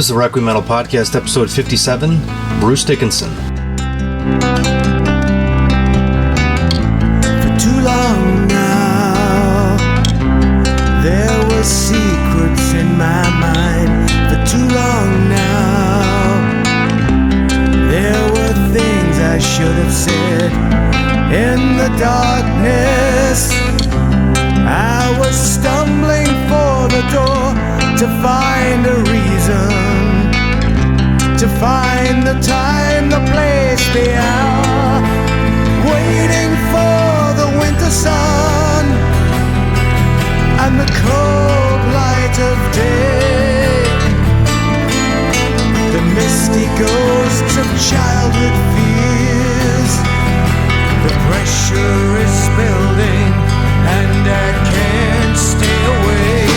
This is the Requiem Metal Podcast, episode 57, Bruce Dickinson. For too long now, there were secrets in my mind. For too long now, there were things I should have said. In the darkness, I was stumbling for the door to find a reason, to find the time, the place, the hour, waiting for the winter sun and the cold light of day. The misty ghosts of childhood fears, the pressure is building and I can't stay away.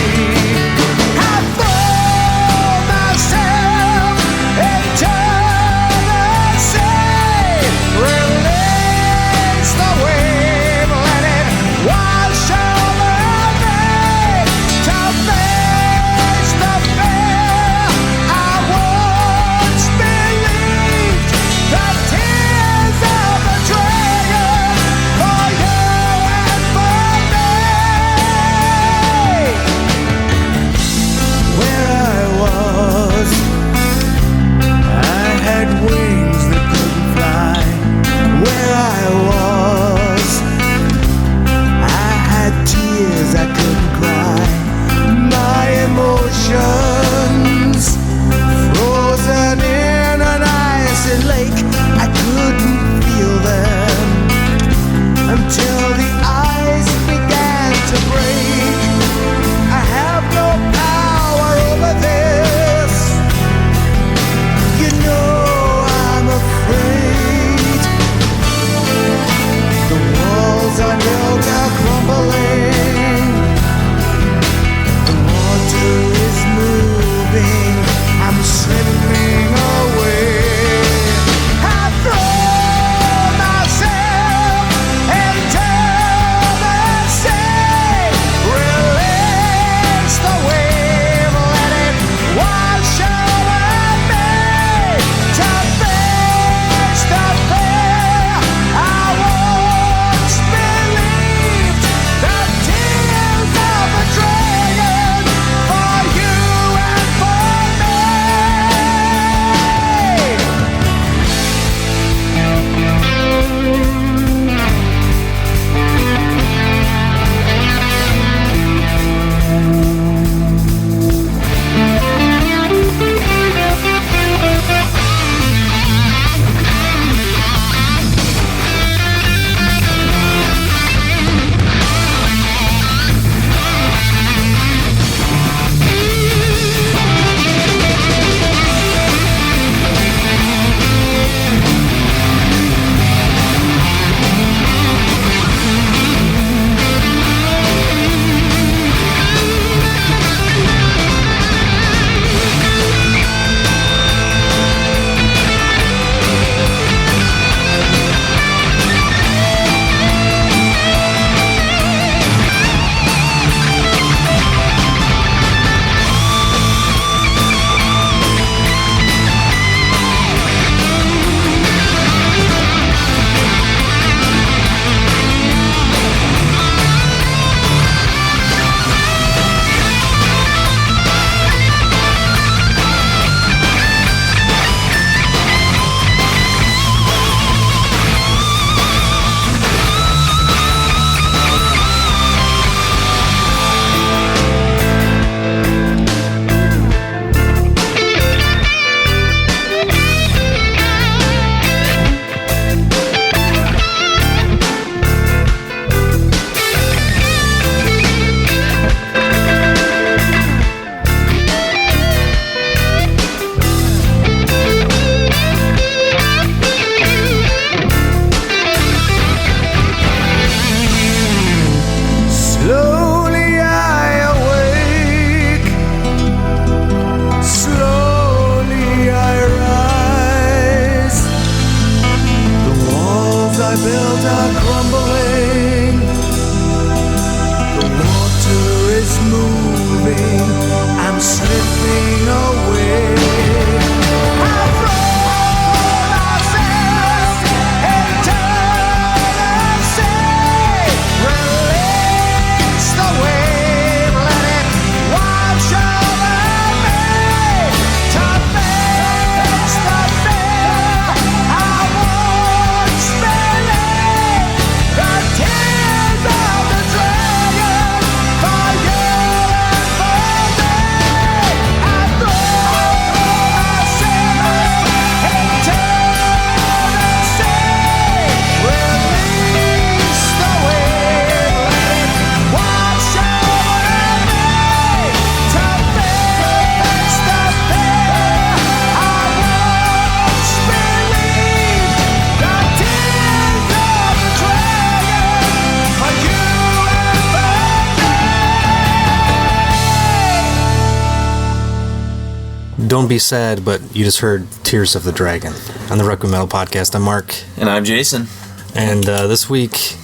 Don't Be Sad, but you just heard Tears of the Dragon on the Requiem Metal Podcast. I'm Mark. And I'm Jason. And this week,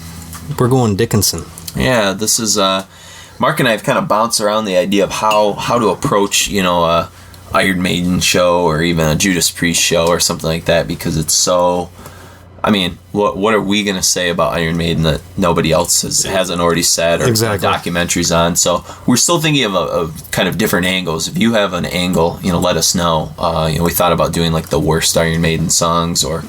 we're going Dickinson. Yeah, this is... Mark and I have kind of bounced around the idea of how to approach, a Iron Maiden show or even a Judas Priest show or something like that, because it's so... I mean, what are we going to say about Iron Maiden that nobody else hasn't already said or documentaries on? So we're still thinking of kind of different angles. If you have an angle, let us know. We thought about doing like the worst Iron Maiden songs, or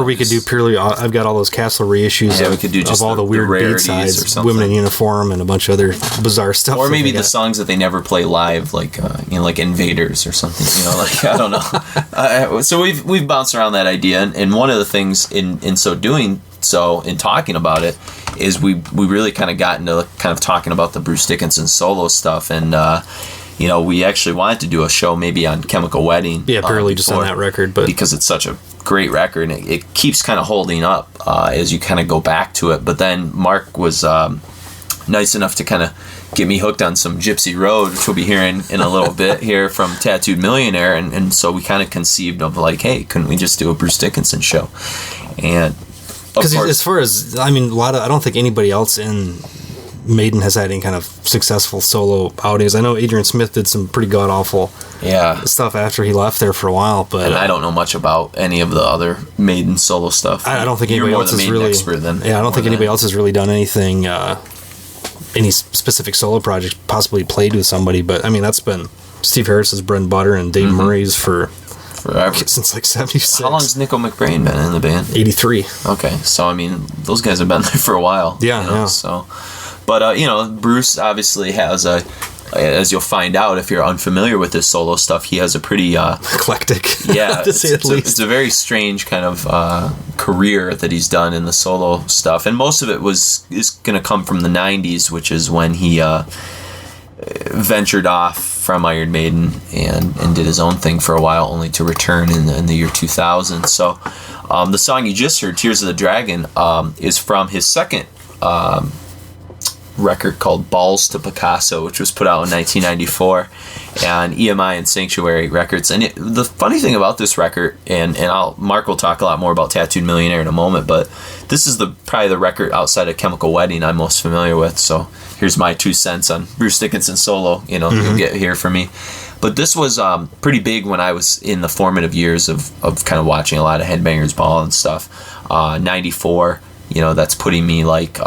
we could do purely. I've got all those Castle reissues. Yeah, we could do just of all the weird B-sides, Women in Uniform, and a bunch of other bizarre stuff. Or maybe the songs that they never play live, like like Invaders or something. I don't know. So we've bounced around that idea, and one of the things in so doing so, in talking about it, is we really kind of got into kind of talking about the Bruce Dickinson solo stuff, and we actually wanted to do a show maybe on Chemical Wedding. Yeah, barely just on that record, but because it's such a great record, and it keeps kind of holding up as you kind of go back to it. But then Mark was nice enough to kind of get me hooked on some Gypsy Road, which we'll be hearing in a little bit here from Tattooed Millionaire, and so we kind of conceived of like, hey, couldn't we just do a Bruce Dickinson show? And because as far as I don't think anybody else in Maiden has had any kind of successful solo outings. I know Adrian Smith did some pretty god-awful stuff after he left there for a while, but... And I don't know much about any of the other Maiden solo stuff. I don't think anybody else has really... I don't think anybody else has really done anything, any specific solo project, possibly played with somebody, but that's been Steve Harris's bread and butter and Dave Murray's forever. Since like 76. How long's Nico McBrain been in the band? 83. Okay, so those guys have been there for a while. Yeah. So... But, Bruce obviously has as you'll find out if you're unfamiliar with his solo stuff, he has a pretty... eclectic, yeah, to say the least. It's a very strange kind of career that he's done in the solo stuff. And most of it is going to come from the 90s, which is when he ventured off from Iron Maiden and did his own thing for a while, only to return in the year 2000. So the song you just heard, Tears of the Dragon, is from his second... record called Balls to Picasso, which was put out in 1994 on EMI and Sanctuary Records. And the funny thing about this record, and Mark will talk a lot more about Tattooed Millionaire in a moment, but this is probably the record outside of Chemical Wedding I'm most familiar with. So here's my 2 cents on Bruce Dickinson solo, you'll get here from me. But this was pretty big when I was in the formative years of kind of watching a lot of Headbangers Ball and stuff. 94, that's putting me like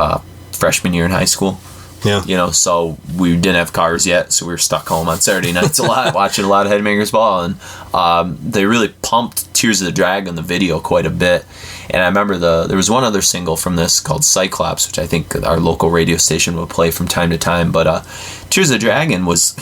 freshman year in high school. Yeah. So we didn't have cars yet, so we were stuck home on Saturday nights a lot, watching a lot of Headbangers Ball, and they really pumped Tears of the Dragon, the video, quite a bit. And I remember there was one other single from this called Cyclops, which I think our local radio station would play from time to time, but Tears of the Dragon was...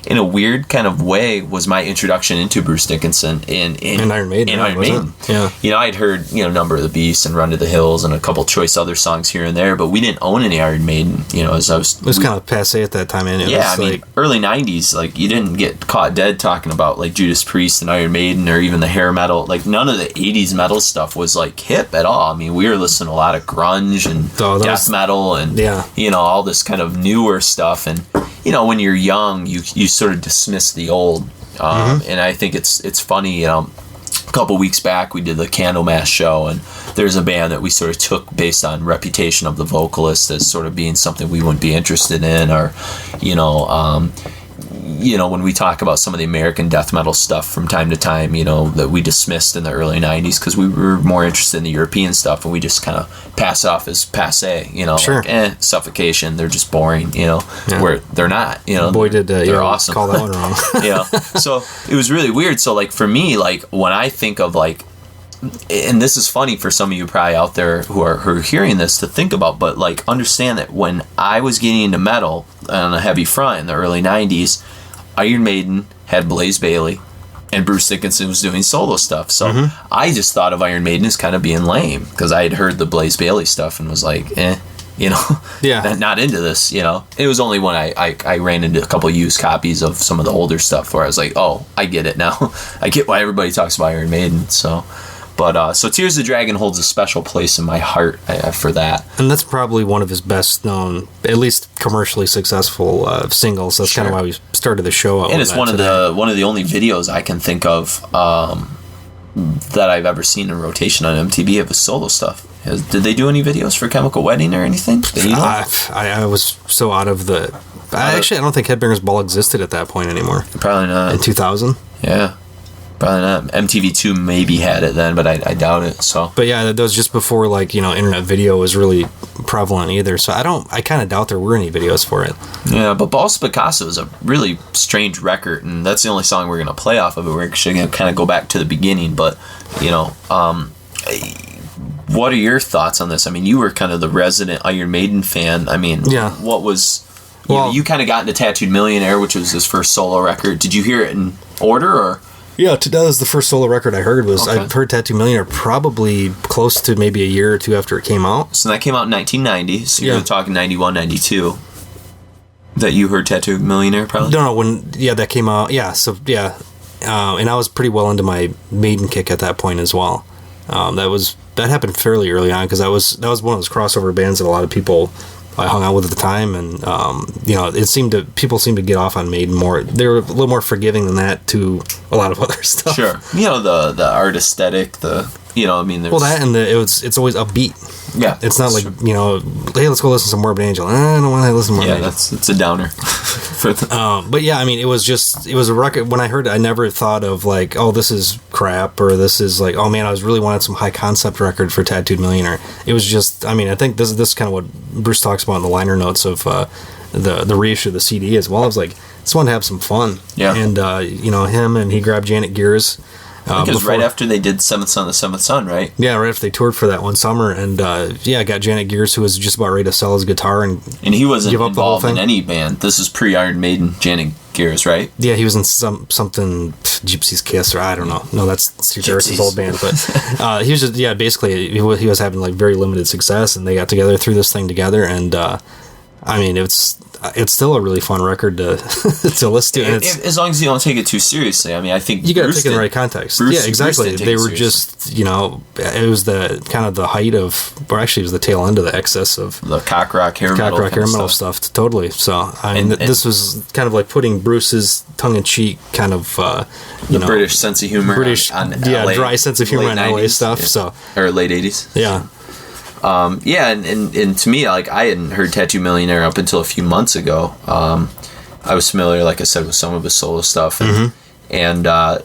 in a weird kind of way, was my introduction into Bruce Dickinson in Iron Maiden. Iron Maiden. Yeah. I'd heard, Number of the Beast and Run to the Hills and a couple choice other songs here and there, but we didn't own any Iron Maiden, as I was... It was kind of passé at that time, and early 90s, like, you didn't get caught dead talking about, like, Judas Priest and Iron Maiden or even the hair metal. Like, none of the 80s metal stuff was, like, hip at all. We were listening to a lot of grunge and death metal and, all this kind of newer stuff, and... when you're young, you sort of dismiss the old, and I think it's funny. A couple weeks back, we did the Candlemass show, and there's a band that we sort of took based on reputation of the vocalist as sort of being something we wouldn't be interested in, or when we talk about some of the American death metal stuff from time to time, that we dismissed in the early 90s because we were more interested in the European stuff, and we just kind of pass off as passé, Sure. Like, Suffocation, they're just boring, where they're not, Boy, did they're awesome. Call that one wrong. So it was really weird. So, like, for me, like, when I think of, like, and this is funny for some of you probably out there who are hearing this to think about, but, like, understand that when I was getting into metal on a heavy front in the early 90s, Iron Maiden had Blaze Bayley, and Bruce Dickinson was doing solo stuff. So I just thought of Iron Maiden as kind of being lame, because I had heard the Blaze Bayley stuff and was like, not into this, It was only when I ran into a couple used copies of some of the older stuff where I was like, oh, I get it now. I get why everybody talks about Iron Maiden. So, But so Tears of the Dragon holds a special place in my heart for that. And that's probably one of his best known, at least commercially successful singles. That's kind of why we started the show out. And it's one of the only videos I can think of that I've ever seen in rotation on MTV of his solo stuff. Did they do any videos for Chemical Wedding or anything? I was so out of the... I don't think Headbangers Ball existed at that point anymore. Probably not. In 2000? Yeah. Probably not. MTV2 maybe had it then, but I doubt it. So. But yeah, that was just before internet video was really prevalent either. So I kind of doubt there were any videos for it. Yeah, but Balls Picasso is a really strange record, and that's the only song we're gonna play off of it. We're actually gonna kind of go back to the beginning, but what are your thoughts on this? I mean, you were kind of the resident Iron Maiden fan. I mean, what was... you kind of got into Tattooed Millionaire, which was his first solo record. Did you hear it in order, or...? Yeah, that was the first solo record I heard. I heard Tattooed Millionaire probably close to maybe a year or two after it came out. So that came out in 1990, so you're talking 91, 92. That you heard Tattooed Millionaire, probably? No, that came out, and I was pretty well into my Maiden kick at that point as well. That happened fairly early on, because that was one of those crossover bands that a lot of people I hung out with at the time, and people seemed to get off on Maiden more. They were a little more forgiving than that to a lot of other stuff. Sure, the art aesthetic, that and it's always upbeat. Yeah, it's not like hey, let's go listen to some Morbid Angel. I don't want to listen to Morbid Angel. It's a downer. But yeah, I mean, it was a record. When I heard it, I never thought of like, oh, this is crap, or this is like, oh man, I was really wanted some high concept record for Tattooed Millionaire. It was just, I mean, I think this is kind of what Bruce talks about in the liner notes of the reissue of the CD as well. I was like, just wanted to have some fun. Yeah. And him, and he grabbed Janet Gears. I think it was right after they did Seventh Son, the Seventh Son, right? Yeah, right after they toured for that one summer, and got Janet Gears, who was just about ready to sell his guitar and he wasn't involved in any band. This is pre-Iron Maiden, Janet Gears, right? Yeah, he was in something Gypsy's Kiss, or I don't know. No, that's Steve Harris's old band, but he was just basically he was having like very limited success, and they got together, threw this thing together, and I mean it's still a really fun record to to listen to. And as long as you don't take it too seriously. I mean, I think you got to take it in the right context. Yeah, exactly. They were just, it was the kind of the height of, or actually it was the tail end of the excess of the cock rock hair metal stuff. Totally. So I mean, this was kind of like putting Bruce's tongue-in-cheek kind of the British sense of humor, on LA, dry sense of humor on LA stuff. Yeah. So or late 80s. Yeah. And to me, like, I hadn't heard Tattooed Millionaire up until a few months ago. I was familiar, like I said, with some of his solo stuff, and on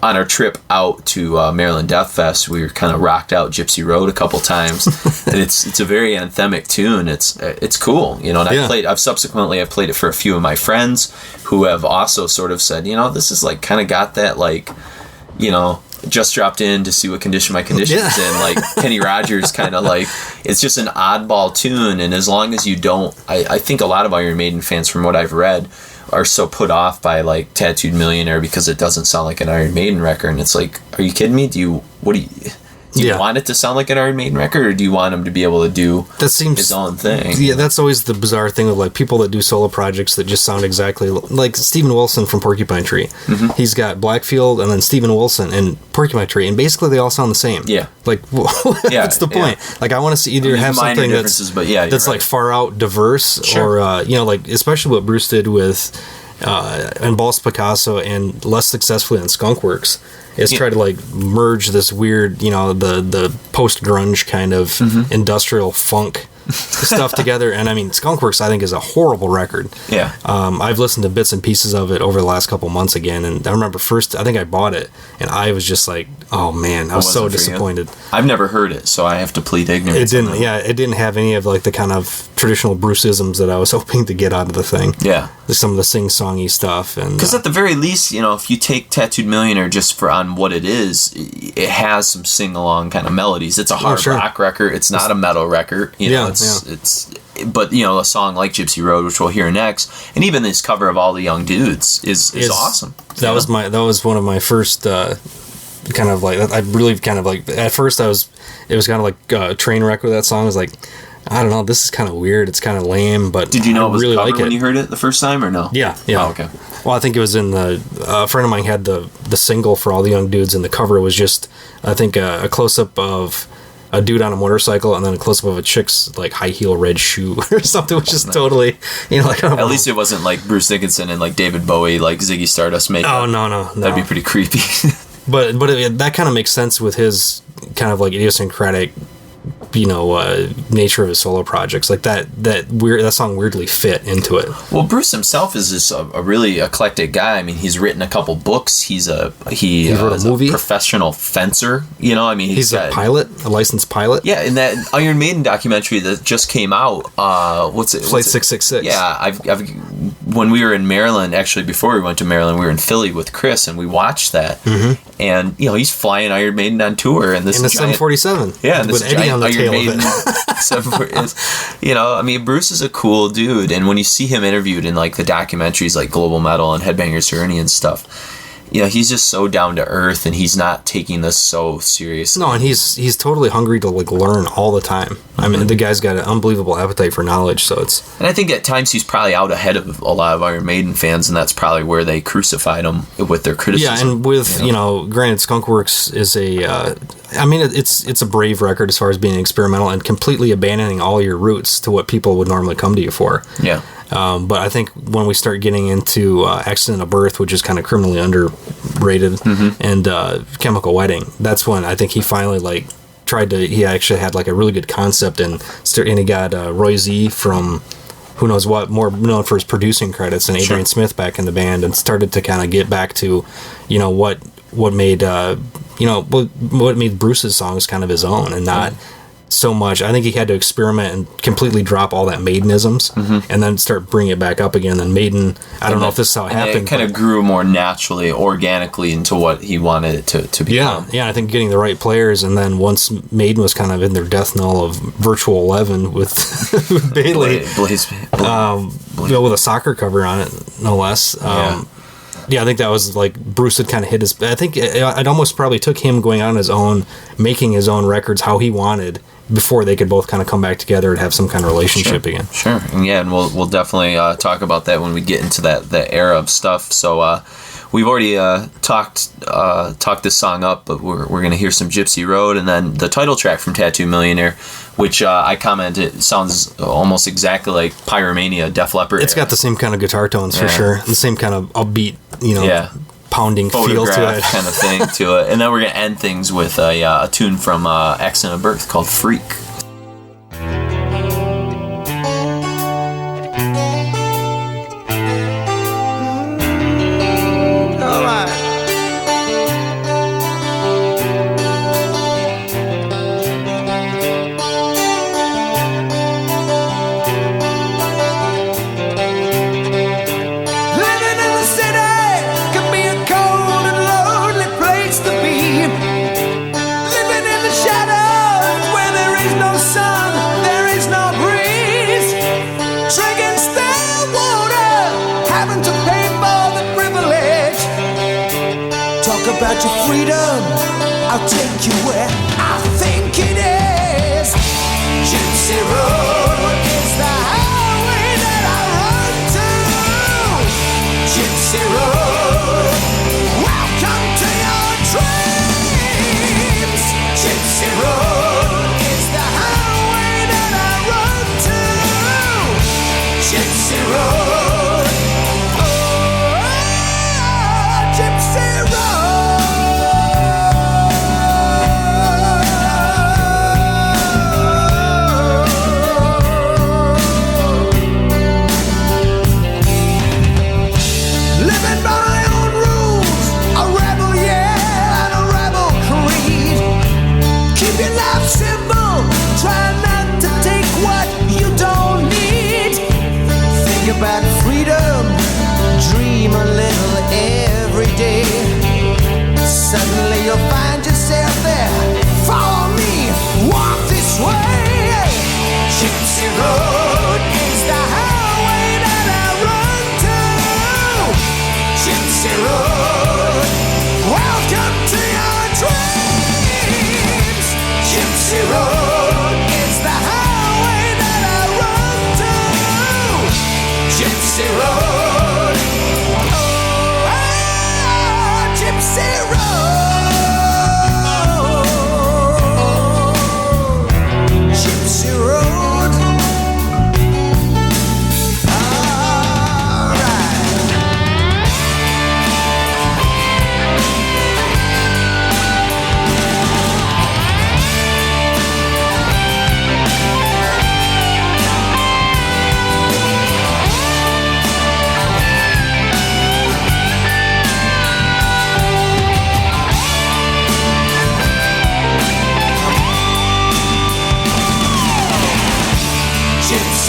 our trip out to Maryland Death Fest, we were kind of rocked out Gypsy Road a couple times, and it's a very anthemic tune. It's cool, and I've subsequently played it for a few of my friends who have also sort of said, this is like kind of got that, like, just dropped in to see what condition my condition's in, like Kenny Rogers, kind of like, it's just an oddball tune, and as long as you don't, I think a lot of Iron Maiden fans, from what I've read, are so put off by like Tattooed Millionaire because it doesn't sound like an Iron Maiden record, and it's like, are you kidding me? Do you want it to sound like an Iron Maiden record, or do you want him to be able to do his own thing? Yeah, that's always the bizarre thing of like people that do solo projects that just sound exactly like Steven Wilson from Porcupine Tree. He's got Blackfield and then Steven Wilson and Porcupine Tree, and basically they all sound the same. Yeah, like what's the point? Yeah. Like I want to see either have something that's right. like far out diverse, or like especially what Bruce did with and Balls Picasso, and less successfully on Skunkworks, is try to like merge this weird, the post grunge kind of industrial funk stuff together. And I mean, Skunkworks I think is a horrible record. Yeah. I've listened to bits and pieces of it over the last couple months again, and I remember first I think I bought it and I was just like, oh man, I was so disappointed. I've never heard it, so I have to plead ignorance. It didn't have any of like the kind of traditional Bruceisms that I was hoping to get out of the thing. Yeah. Some of the sing-songy stuff, and because at the very least, if you take Tattooed Millionaire just for on what it is, it has some sing-along kind of melodies. It's a hard rock record. It's not a metal record. But a song like Gypsy Road, which we'll hear next, and even this cover of All the Young Dudes is awesome. That was one of my first kind of like, I really kind of like, at first it was kind of like a train wreck with that song. I was like, I don't know. This is kind of weird. It's kind of lame, but did you know it was really a cover like it when you heard it the first time, or no? Yeah. Oh, okay. Well, I think it was in the a friend of mine had the single for All the Young Dudes, and the cover was just, I think, a close up of a dude on a motorcycle, and then a close up of a chick's like high heel red shoe or something, which is totally, like, at least it wasn't like Bruce Dickinson and like David Bowie, like Ziggy Stardust makeup. Oh no. That'd be pretty creepy. but that kind of makes sense with his kind of like idiosyncratic, nature of his solo projects. Like that song weirdly fit into it. Well, Bruce himself is just a really eclectic guy. I mean, he's written a couple books. He wrote a movie. A professional fencer. He's a pilot, a licensed pilot. Yeah, in that Iron Maiden documentary that just came out. What's it? Flight 666. Yeah, I've when we were in Maryland, actually before we went to Maryland, we were in Philly with Chris, and we watched that. Mm-hmm. And he's flying Iron Maiden on tour, and this in the 747. Yeah, and with Eddie on the tail of it. Bruce is a cool dude, and when you see him interviewed in like the documentaries like Global Metal and Headbangers Journey and stuff, he's just so down to earth, and he's not taking this so seriously. No, and he's totally hungry to like learn all the time. I mean, the guy's got an unbelievable appetite for knowledge. So and I think at times he's probably out ahead of a lot of Iron Maiden fans, and that's probably where they crucified him with their criticism. Yeah, and with granted, Skunkworks is it's a brave record as far as being experimental and completely abandoning all your roots to what people would normally come to you for. Yeah. But I think when we start getting into Accident of Birth, which is kind of criminally underrated, and Chemical Wedding, that's when I think he finally he actually had like a really good concept, and he got Roy Z from who knows what, more known for his producing credits, and Adrian Smith back in the band, and started to kind of get back to what made what made Bruce's songs kind of his own, and not so much. I think he had to experiment and completely drop all that Maidenisms, and then start bringing it back up again. And Maiden, I don't know if this is how it happened. It kind of grew more naturally, organically into what he wanted it to become. Yeah, I think getting the right players, and then once Maiden was kind of in their death knell of Virtual 11 with Bailey, with a soccer cover on it, no less. I think that was like Bruce had kind of hit his. I think it almost probably took him going on his own, making his own records how he wanted, before they could both kind of come back together and have some kind of relationship again. Sure, and we'll definitely talk about that when we get into that era of stuff. So we've already talked this song up, but we're going to hear some Gypsy Road, and then the title track from Tattooed Millionaire, which I commented sounds almost exactly like Pyromania, Def Leppard. It's got the same kind of guitar tones for sure, the same kind of upbeat, pounding feel to it, kind of thing to it. And then we're gonna end things with a tune from Accident of Birth called Freak. About your freedom, I'll take you where I think it is. Gypsy Road is the highway that I run to. Gypsy Road, welcome to your dreams. Gypsy Road is the highway that I run to. Gypsy Road, oh, Gypsy Road. About freedom, dream a little every day. Suddenly you'll find yourself there. Follow me, walk this way. Gypsy Road is the highway that I run to. Gypsy Road, welcome to your dreams. Gypsy Road is the highway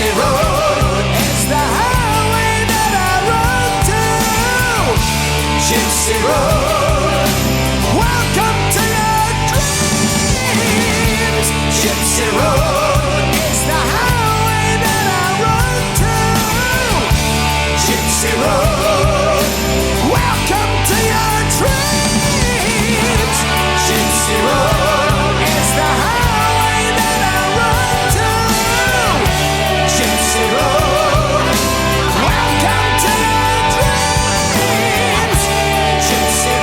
Gypsy Road is the highway that I run to. Gypsy Road, welcome to your dreams. Gypsy Road is the highway that I run to. Gypsy Road, welcome to your dreams. Gypsy Road is the highway that I run to. Gypsy Road, welcome to your dreams. Gypsy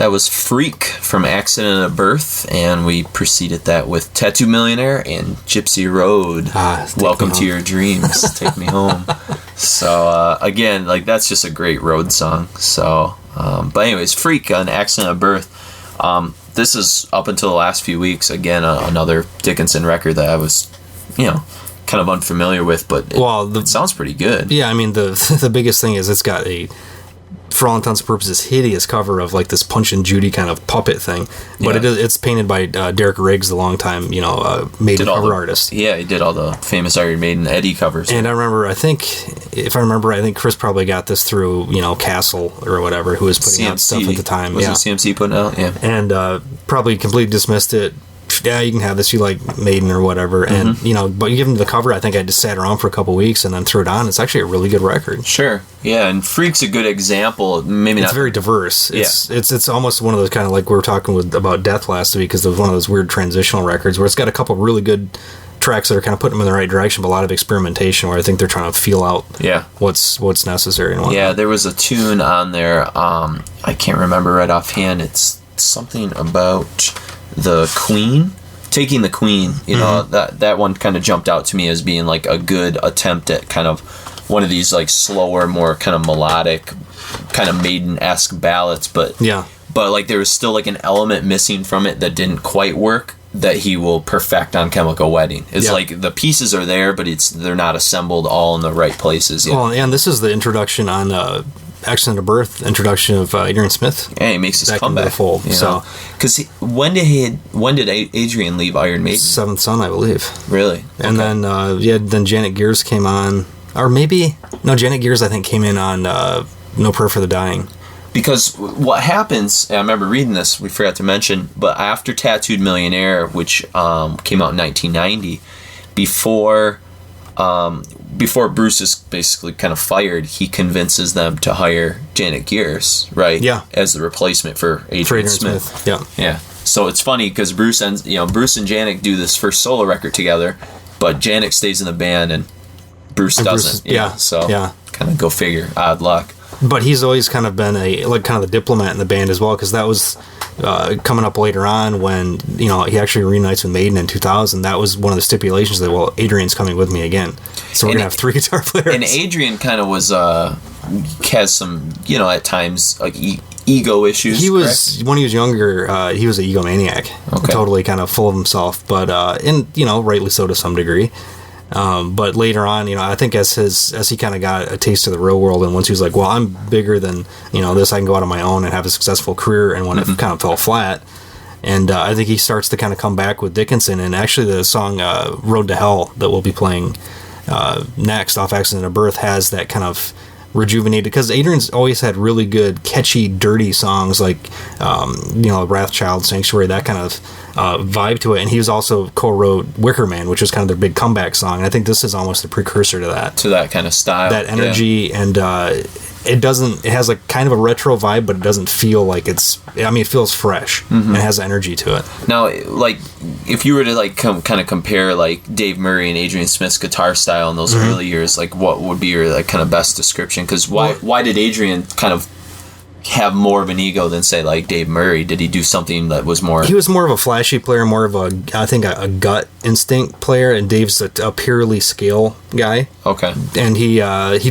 That was Freak from Accident of Birth, and we preceded that with Tattooed Millionaire and Gypsy Road. Welcome to Your Dreams. Take Me Home. So, again, like, that's just a great road song. So, but anyways, Freak on Accident of Birth. This is, up until the last few weeks, again, another Dickinson record that I was, kind of unfamiliar with, but it sounds pretty good. Yeah, I mean, the biggest thing is it's got a, for all intents and purposes, hideous cover of like this Punch and Judy kind of puppet thing, but it's painted by Derek Riggs, the longtime Maiden cover artist. Yeah, he did all the famous Iron Maiden Eddie covers. And I remember, I think Chris probably got this through Castle or whatever, who was putting out stuff at the time. Was it CMC putting out? Yeah, and probably completely dismissed it. Yeah, you can have this. You like Maiden or whatever, and but you give them the cover. I think I just sat around for a couple weeks and then threw it on. It's actually a really good record. Sure, yeah, and Freak's a good example. Maybe it's very diverse. It's almost one of those kind of like we were talking about Death last week, because it was one of those weird transitional records where it's got a couple really good tracks that are kind of putting them in the right direction, but a lot of experimentation where I think they're trying to feel out what's necessary and whatnot. Yeah, there was a tune on there. I can't remember right offhand. It's something about the Queen, Taking the Queen, that one kind of jumped out to me as being like a good attempt at kind of one of these like slower, more kind of melodic, kind of Maiden-esque ballads, but like there was still like an element missing from it that didn't quite work, that he will perfect on Chemical Wedding. It's like the pieces are there, but they're not assembled all in the right places yet. Well, and this is the introduction on Accident of Birth, introduction of Adrian Smith. Yeah, he makes his comeback. Into the fold. So, because when did Adrian leave Iron Maiden? Seventh Son, I believe. Really? And then then Janet Gears came on, or maybe Janet Gears I think came in on No Prayer for the Dying. Because what happens, I remember reading this, we forgot to mention, but after Tattooed Millionaire, which came out in 1990, before Bruce is basically kind of fired, he convinces them to hire Janet Gears, right? Yeah. As the replacement for Adrian Smith. Yeah. Yeah. So it's funny because Bruce and Janet do this first solo record together, but Janet stays in the band and Bruce doesn't. Kind of go figure. Odd luck. But he's always kind of been kind of the diplomat in the band as well, because that was coming up later on when he actually reunites with Maiden in 2000. That was one of the stipulations that Adrian's coming with me again, so we're gonna have 3 guitar players. And Adrian kind of has some at times like ego issues. He was when he was younger. He was an egomaniac, totally kind of full of himself, but rightly so to some degree. But later on, I think as he kind of got a taste of the real world, and once he was like, well, I'm bigger than, this, I can go out on my own and have a successful career, and when it kind of fell flat, and I think he starts to kind of come back with Dickinson, and actually the song Road to Hell that we'll be playing next off Accident of Birth has that kind of rejuvenated, because Adrian's always had really good, catchy, dirty songs like, Wrathchild, Sanctuary, that kind of vibe to it. And he was also co-wrote Wicker Man, which was kind of their big comeback song. And I think this is almost a precursor to that. To that kind of style. That energy, and it has like kind of a retro vibe, but it doesn't feel like it feels fresh and has energy to it. Now, like, if you were to like kind of compare like Dave Murray and Adrian Smith's guitar style in those early years, like what would be your like kind of best description? Because why did Adrian kind of have more of an ego than say like Dave Murray? Did he do something that was more? He was more of a flashy player, more of I think a gut instinct player, and Dave's a purely scale guy. Okay. And he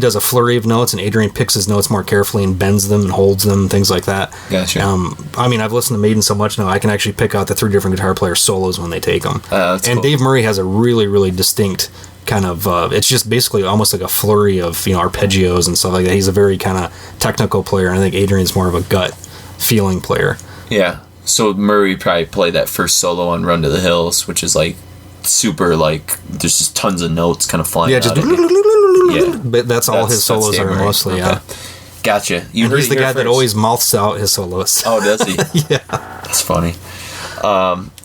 does a flurry of notes, and Adrian picks his notes more carefully and bends them and holds them, things like that. Gotcha. I've listened to Maiden so much now, I can actually pick out the 3 different guitar player solos when they take them. And cool. Dave Murray has a really, really distinct kind of it's just basically almost like a flurry of arpeggios and stuff like that. He's a very kind of technical player, and I think Adrian's more of a gut feeling player. Yeah. So Murray probably played that first solo on Run to the Hills, which is like super, like there's just tons of notes kind of flying out. But that's all his solos are mostly. Okay. Yeah. Gotcha. He's the guy that always mouths out his solos. Oh, does he? Yeah. That's funny.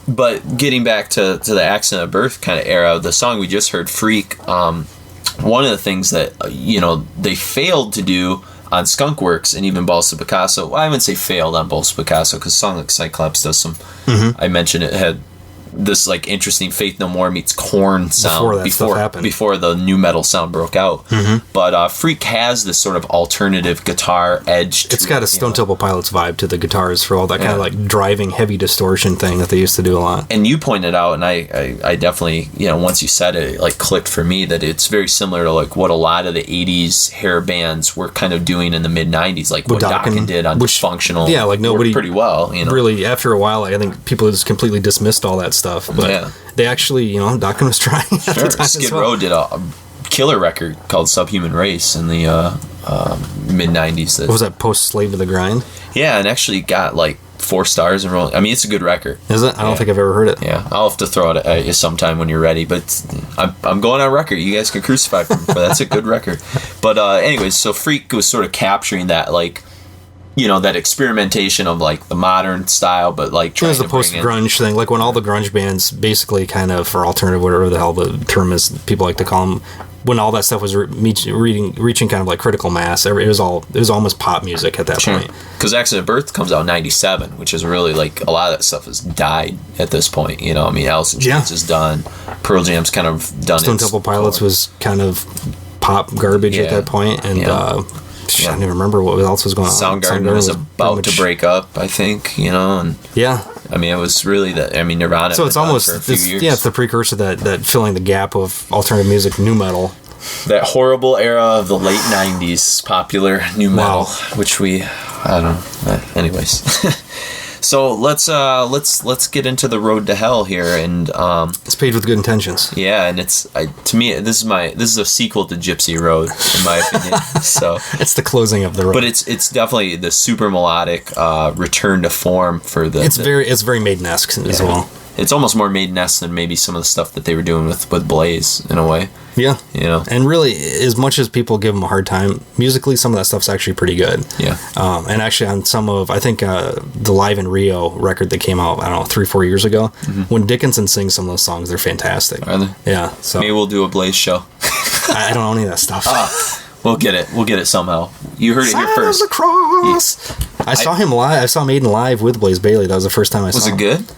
But getting back to the Accident of Birth kind of era, the song we just heard, Freak, one of the things that, they failed to do on Skunkworks and even Balls to Picasso, well, I wouldn't say failed on Balls to Picasso, because a song like Cyclops does some, I mentioned it had this like interesting Faith No More meets Korn sound before the new metal sound broke out. But Freak has this sort of alternative guitar edge. It's got a Stone Temple Pilots vibe to the guitars for all that kind of like driving heavy distortion thing that they used to do a lot. And you pointed out, and I definitely, once you said it, like clicked for me that it's very similar to like what a lot of the 80s hair bands were kind of doing in the mid 90s, like what Dokken did on Dysfunctional. Yeah, like nobody pretty well, Really, after a while, I think people just completely dismissed all that stuff. But they actually, Dokken was trying at the time. Skid Row did a killer record called Subhuman Race in the mid 90s. What was that, post Slave to the Grind? Yeah, and actually got like 4 stars in Rolling. I mean, it's a good record. Is it? I don't think I've ever heard it. Yeah, I'll have to throw it at you sometime when you're ready. But I'm going on record. You guys can crucify me, but that's a good record. But anyways, so Freak was sort of capturing that, like, that experimentation of like the modern style, but like trying to bring the post-grunge thing, like when all the grunge bands basically kind of, or alternative, whatever the hell the term is, people like to call them, when all that stuff was reaching kind of like critical mass, it was almost pop music at that point. Because Accident Birth comes out in '97, which is really like a lot of that stuff has died at this point. I mean, Alice in Chains is done, Pearl Jam's kind of done. Stone Temple Pilots was kind of pop garbage at that point, and I don't even remember what else was going on. Soundgarden was about to break up, I think, and I mean, it was really that. I mean, Nirvana. So it's almost for a few years. It's the precursor that filling the gap of alternative music, new metal. That horrible era of the late '90s popular new metal, which I don't know. Anyways. So let's get into the road to hell here, and it's paved with good intentions. Yeah, and it's to me this is a sequel to Gypsy Road in my opinion. So it's the closing of the road, but it's definitely the super melodic return to form for the. It's very Maiden-esque as well. It's almost more Maiden-esque than maybe some of the stuff that they were doing with Blaze in a way. Yeah. And really, as much as people give them a hard time, musically, some of that stuff's actually pretty good. Yeah. And actually, on some of, I think, the Live in Rio record that came out, I don't know, 3-4 years ago, when Dickinson sings some of those songs, they're fantastic. Are they? Yeah. So maybe we'll do a Blaze show. I don't own any of that stuff. We'll get it somehow. You heard it here first. Sign of the Cross. I saw him live. I saw Maiden live with Blaze Bayley. That was the first time I saw him. Was it good?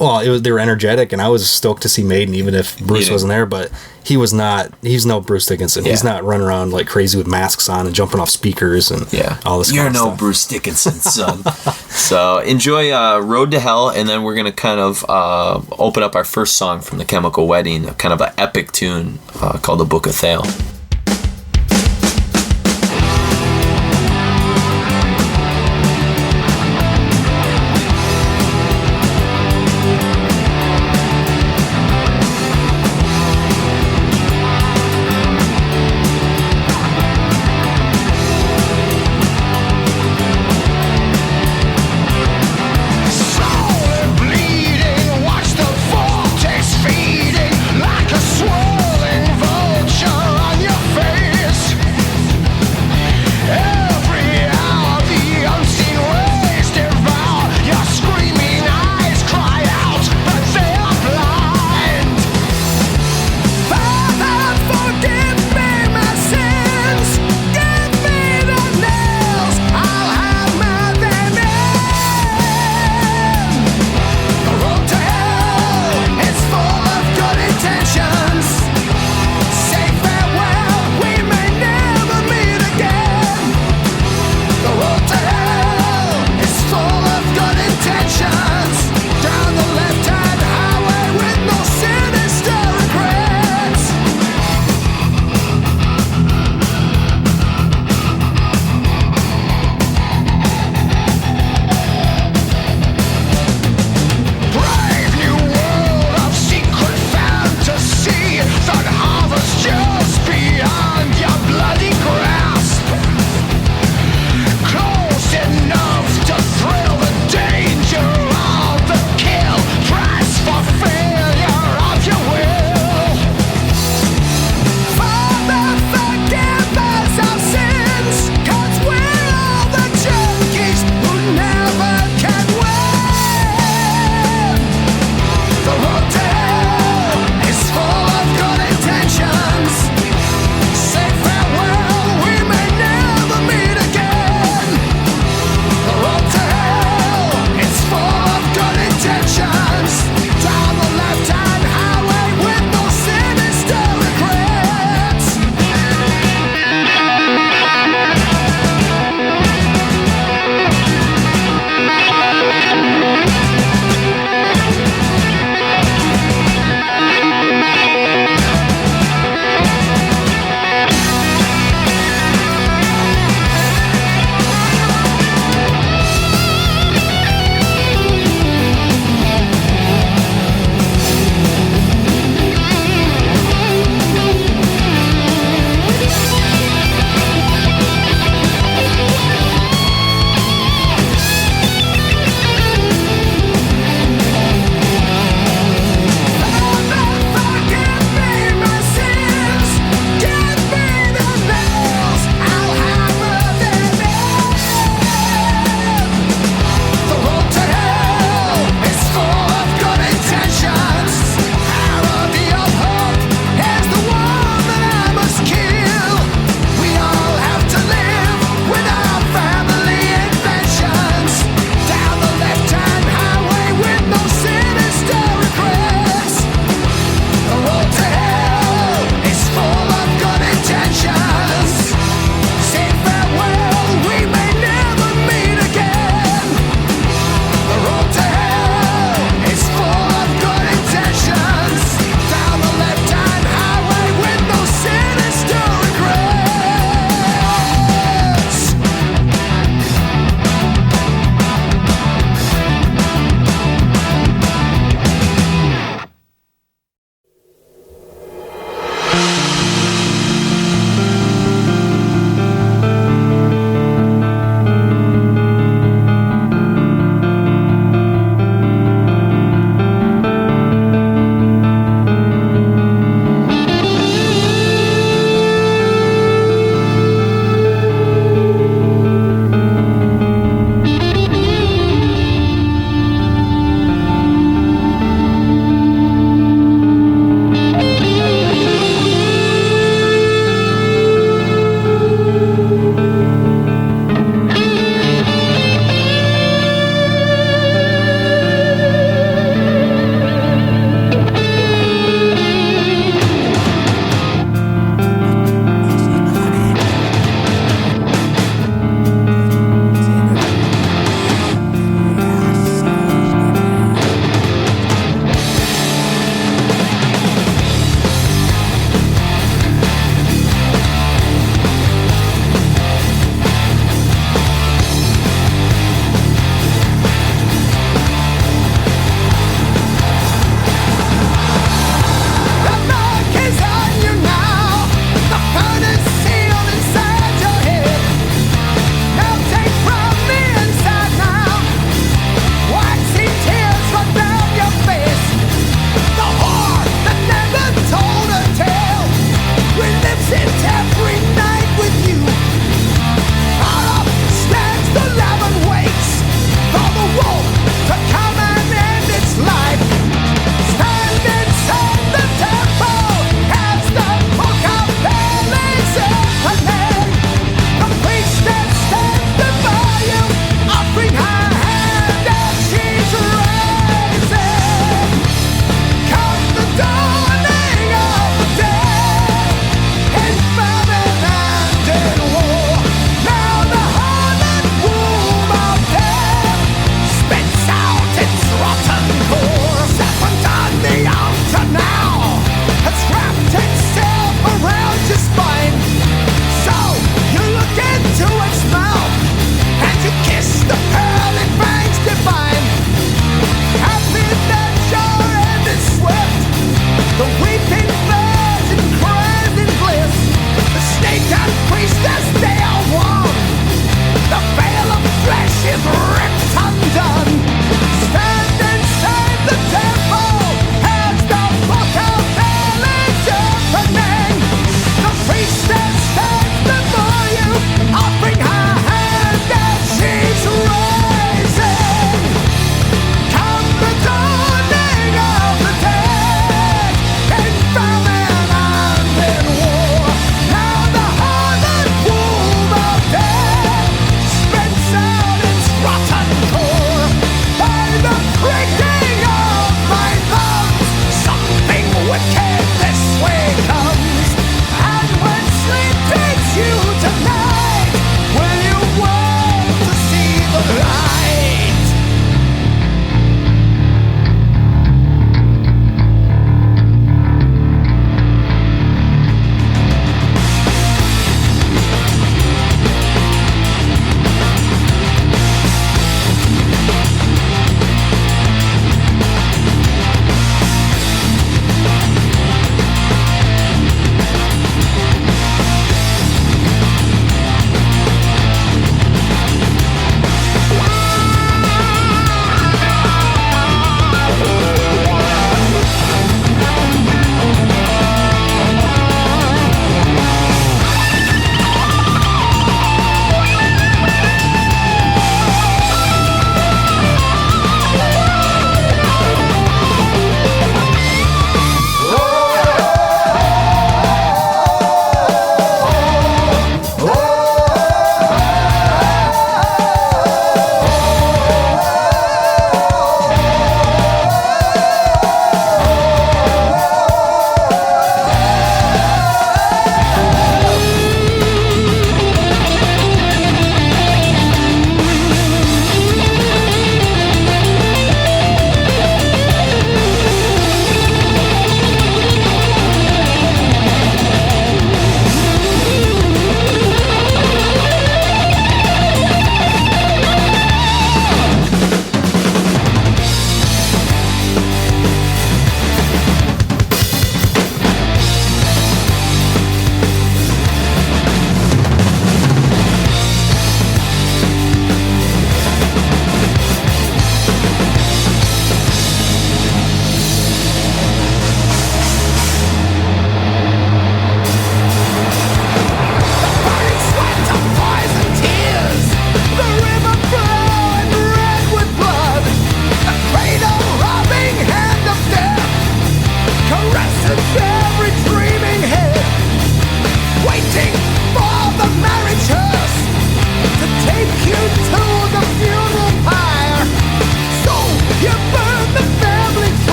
Well, they were energetic, and I was stoked to see Maiden, even if Bruce wasn't there. But he's no Bruce Dickinson. Yeah. He's not running around like crazy with masks on and jumping off speakers and all this. You're kind of no stuff. Bruce Dickinson, son. So enjoy Road to Hell, and then we're gonna kind of open up our first song from the Chemical Wedding, kind of an epic tune called "The Book of Thel." Like a swirling vulture on your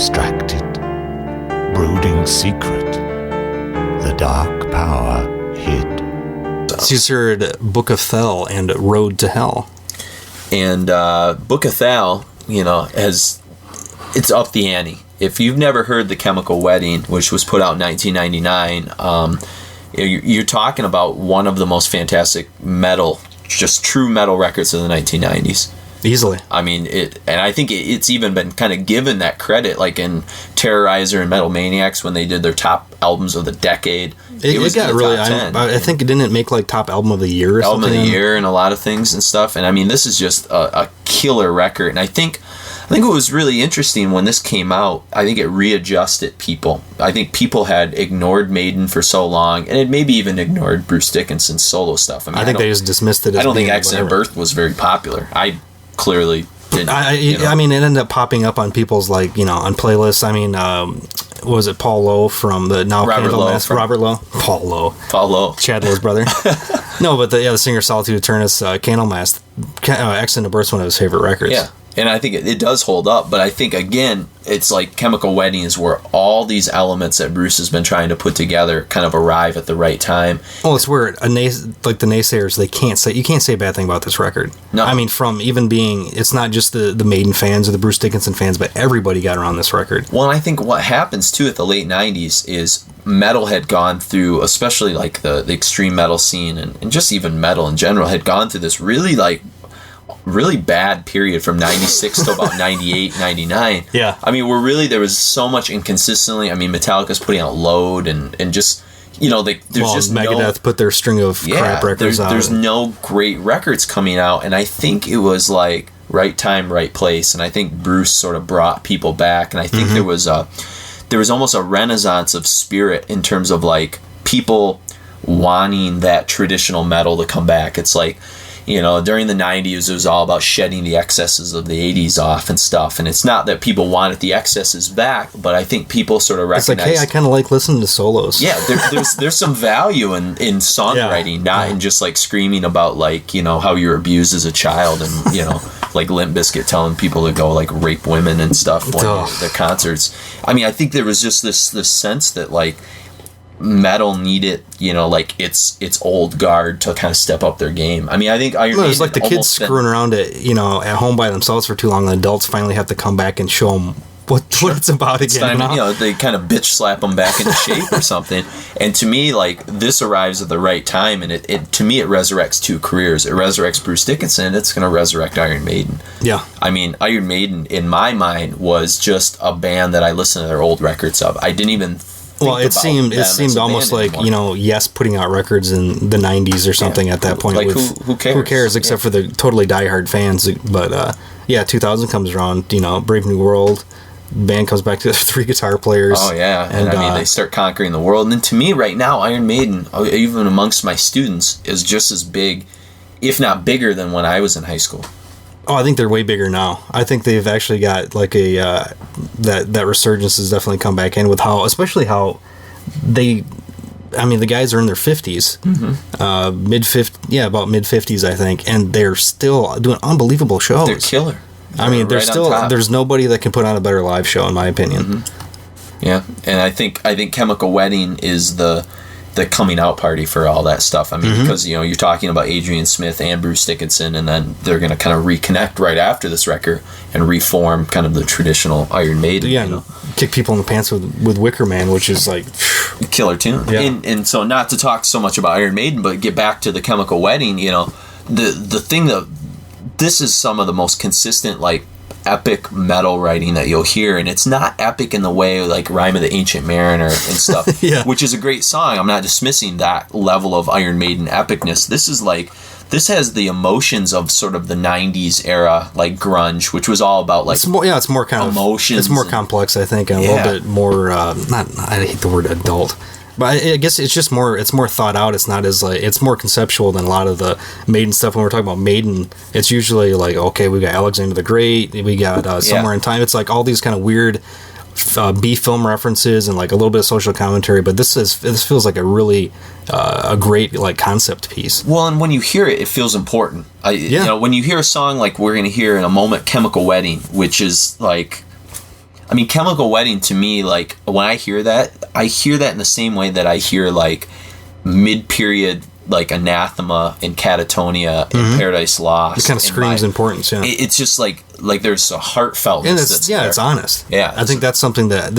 abstracted, brooding secret, the dark power hid. So you heard Book of Thel and Road to Hell. And Book of Thel, it's up the ante. If you've never heard The Chemical Wedding, which was put out in 1999, you're talking about one of the most fantastic metal, just true metal records of the 1990s. Easily. I mean, and I think it's even been kind of given that credit, like in Terrorizer and Metal Maniacs when they did their top albums of the decade. It was got really. I think it didn't make like top album of the year or album something. Of the year and a lot of things and stuff. And I mean, this is just a killer record. And I think it was really interesting when this came out. I think it readjusted people. I think people had ignored Maiden for so long, and it maybe even ignored Bruce Dickinson's solo stuff. I think they just dismissed it. I don't think Accident Birth was very popular. I clearly didn't. I mean, it ended up popping up on people's on playlists. I mean, was it Paul Lowe from the now Robert Lowe? Paul Lowe, Chad Lowe's brother. No, but the singer Solitude Eternus, Candlemass, Accident of Birth's one of his favorite records. Yeah. And I think it does hold up, but I think, again, it's like Chemical Wedding is where all these elements that Bruce has been trying to put together kind of arrive at the right time. Well, it's where the naysayers, you can't say a bad thing about this record. No. I mean, from even being, it's not just the Maiden fans or the Bruce Dickinson fans, but everybody got around this record. Well, and I think what happens, too, at the late 90s is metal had gone through, especially like the extreme metal scene and just even metal in general, had gone through this really bad period from 96 to about 98, 99. Yeah. I mean, there was so much inconsistency. I mean, Metallica's putting out Load and just, there's just Megadeth put their string of crap records out. There's no great records coming out, and I think it was like right time, right place, and I think Bruce sort of brought people back, and I think there was almost a renaissance of spirit in terms of like people wanting that traditional metal to come back. It's like, during the 90s, it was all about shedding the excesses of the 80s off and stuff. And it's not that people wanted the excesses back, but I think people sort of recognize... It's like, hey, I kind of like listening to solos. Yeah, there's some value in songwriting, not in just like screaming about like, how you're abused as a child and, like Limp Bizkit telling people to go like rape women and stuff when their concerts. I mean, I think there was just this sense that like metal needed, like its old guard to kind of step up their game. I mean, I think Iron Maiden, it's like the kids screwing around at home by themselves for too long. The adults finally have to come back and show them what it's about again. They kind of bitch slap them back into shape or something. And to me, like, this arrives at the right time, and it to me it resurrects two careers. It resurrects Bruce Dickinson, and it's going to resurrect Iron Maiden. Yeah. I mean, Iron Maiden in my mind was just a band that I listened to their old records of. I didn't even. Well, it seemed almost like anymore. Yes, putting out records in the 90s or something at that point. Like who cares? Who cares except for the totally diehard fans? But 2000 comes around. Brave New World. Band comes back to 3 guitar players. Oh yeah, and I mean they start conquering the world. And then to me, right now, Iron Maiden, even amongst my students, is just as big, if not bigger, than when I was in high school. Oh, I think they're way bigger now. I think they've actually got like a that resurgence has definitely come back in with especially how they. I mean, the guys are in their 50s, about mid 50s, I think, and they're still doing unbelievable shows. They're killer. I mean, there's nobody that can put on a better live show, in my opinion. Mm-hmm. Yeah, and I think Chemical Wedding is the coming out party for all that stuff. I mean, because you're talking about Adrian Smith and Bruce Dickinson, and then they're going to kind of reconnect right after this record and reform kind of the traditional Iron Maiden. Yeah, kick people in the pants with Wicker Man, which is like killer tune. Yeah. And so not to talk so much about Iron Maiden, but get back to the Chemical Wedding. The thing that this is some of the most consistent like epic metal writing that you'll hear, and it's not epic in the way like Rime of the Ancient Mariner and stuff, which is a great song. I'm not dismissing that level of Iron Maiden epicness. This has the emotions of sort of the 90s era, like grunge, which was all about like it's more kind of emotions. It's more complex, I think, and a little bit more. I hate the word adult. But I guess it's just more. It's more thought out. It's not as like. It's more conceptual than a lot of the Maiden stuff. When we're talking about Maiden, it's usually like, okay, we got Alexander the Great. We got Somewhere in Time. It's like all these kind of weird B film references and like a little bit of social commentary. But this feels like a really a great like concept piece. Well, and when you hear it, it feels important. When you hear a song like we're going to hear in a moment, "Chemical Wedding," which is like. I mean, Chemical Wedding to me, like, when I hear that in the same way that I hear, like, mid-period, like, Anathema and Catatonia and Paradise Lost. It kind of screams importance, yeah. It's just like there's a heartfeltness and it's honest. Yeah. I think that's something that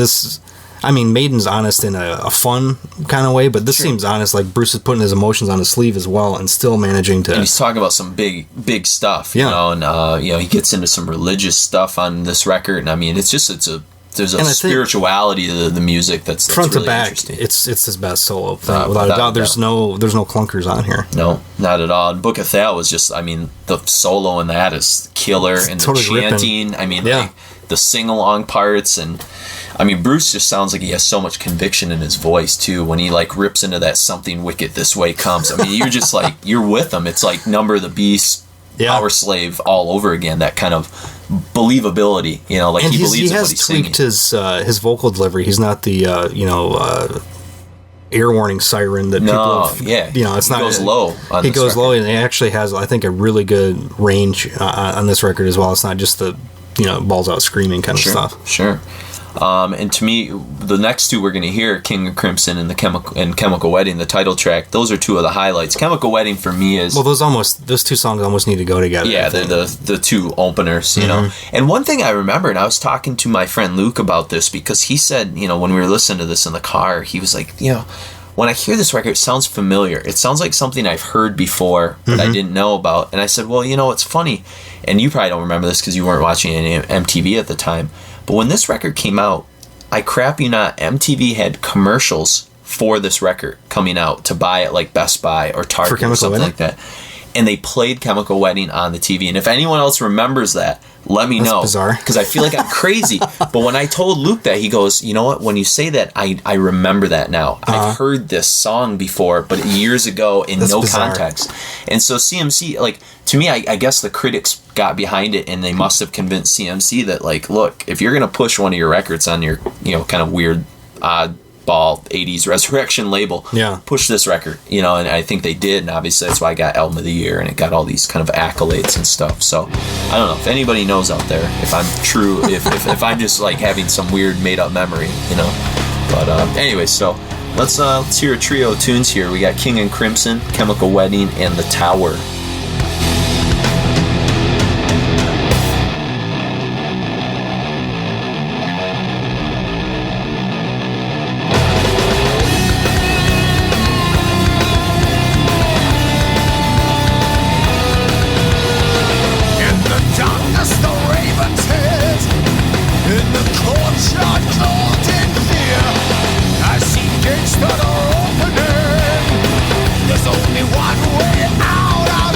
Maiden's honest in a fun kind of way, but this seems honest, like Bruce is putting his emotions on his sleeve as well and still managing to... And he's talking about some big stuff, you know, and, he gets into some religious stuff on this record, and I mean, there's a spirituality to the music that's front really to back, interesting. it's his best solo thing, without a doubt. There's no clunkers on here. No, not at all. And Book of Thel was just, I mean, the solo in that is killer, and totally the chanting, ripping. I mean, like, the sing-along parts, and I mean, Bruce just sounds like he has so much conviction in his voice too when he like rips into that "Something Wicked This Way Comes." I mean, you're just like, you're with him. It's like Number of the Beast, Power Slave all over again. That kind of believability, you know, like, and he believes in what he's singing. He has tweaked his vocal delivery. He's not the air warning siren that people it's not. He goes low. He goes low, and he actually has, I think, a really good range on this record as well. It's not just the balls out screaming kind of stuff. Sure. And to me, the next two we're going to hear, King of Crimson and Chemical Wedding, the title track, those are two of the highlights. Chemical Wedding for me is... Well, those two songs almost need to go together. Yeah, they're the two openers, you know. And one thing I remember, and I was talking to my friend Luke about this, because he said, when we were listening to this in the car, he was like, when I hear this record, it sounds familiar. It sounds like something I've heard before that I didn't know about. And I said, well, it's funny. And you probably don't remember this because you weren't watching any MTV at the time. But when this record came out, I crap you not, MTV had commercials for this record coming out to buy at like Best Buy or Target or something like that. And they played Chemical Wedding on the TV. And if anyone else remembers that, let me know. That's bizarre. Because I feel like I'm crazy. But when I told Luke that, he goes, you know what? When you say that, I remember that now. I've heard this song before, but years ago in context. And so CMC, like, to me, I guess the critics got behind it, and they must have convinced CMC that, like, look, if you're going to push one of your records on your, kind of weird, oddball 80s Resurrection label, push this record, and I think they did, and obviously that's why I got Album of the Year, and it got all these kind of accolades and stuff. So I don't know if anybody knows out there if I'm true, if I'm just like having some weird made up memory, but anyway, so let's hear a trio of tunes here. We got King and Crimson, Chemical Wedding, and The Tower. There's only one way out of